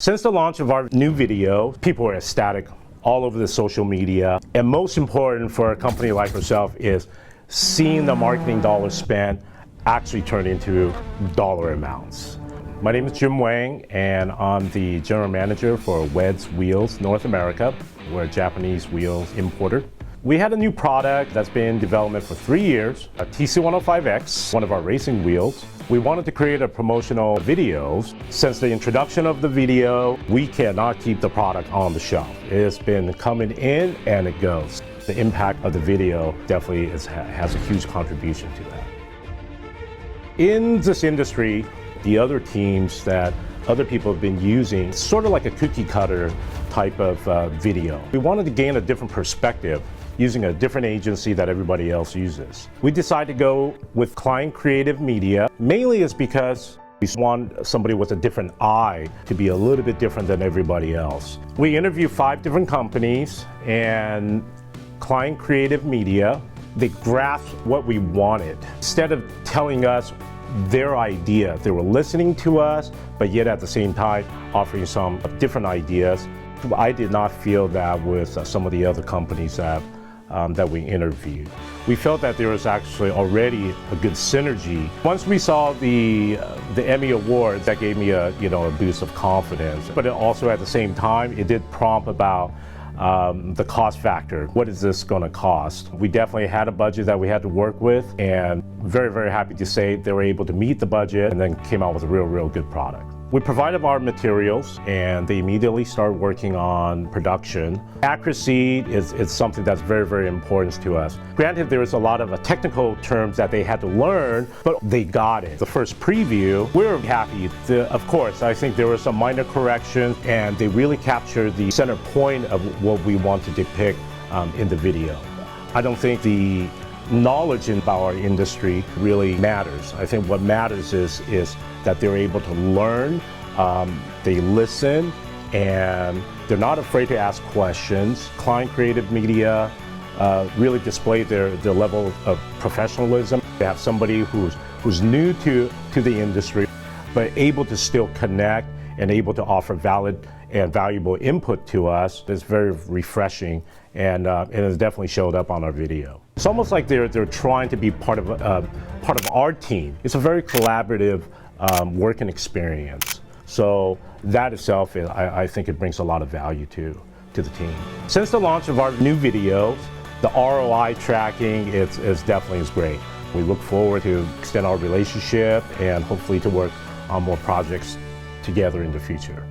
Since the launch of our new video, people are ecstatic all over the social media. And most important for a company like ourselves is seeing the marketing dollars spent actually turn into dollar amounts. My name is Jim Wang, and I'm the general manager for Weds Wheels North America. We're a Japanese wheels importer. We had a new product that's been in development for 3 years, a TC105X, one of our racing wheels. We wanted to create a promotional video. Since the introduction of the video, we cannot keep the product on the shelf. It's been coming in and it goes. The impact of the video definitely has a huge contribution to that. In this industry, the other teams that other people have been using, sort of like a cookie cutter type of video. We wanted to gain a different perspective using a different agency that everybody else uses. We decided to go with Klein Creative Media. Mainly is because we want somebody with a different eye to be a little bit different than everybody else. We interviewed 5 different companies, and Klein Creative Media, they grasped what we wanted. Instead of telling us their idea, they were listening to us, but yet at the same time offering some different ideas. I did not feel that with some of the other companies that we interviewed. We felt that there was actually already a good synergy. Once we saw the Emmy Awards, that gave me a boost of confidence. But it also at the same time, it did prompt about the cost factor. What is this going to cost? We definitely had a budget that we had to work with, and very, very happy to say they were able to meet the budget and then came out with a real good product. We provided our materials, and they immediately started working on production. Accuracy is something that's very, very important to us. Granted, there was a lot of technical terms that they had to learn, but they got it. The first preview, we were happy. Of course, I think there were some minor corrections, and they really captured the center point of what we want to depict in the video. I don't think the knowledge about our industry really matters. I think what matters is that they're able to learn, they listen, and they're not afraid to ask questions. Klein Creative Media really displayed their level of professionalism. They have somebody who's new to the industry, but able to still connect and able to offer valid and valuable input to us. It's very refreshing, and it has definitely showed up on our video. It's almost like they're trying to be part of our team. It's a very collaborative working experience. So that itself, I think it brings a lot of value to the team. Since the launch of our new videos, the ROI tracking is definitely great. We look forward to extend our relationship and hopefully to work on more projects together in the future.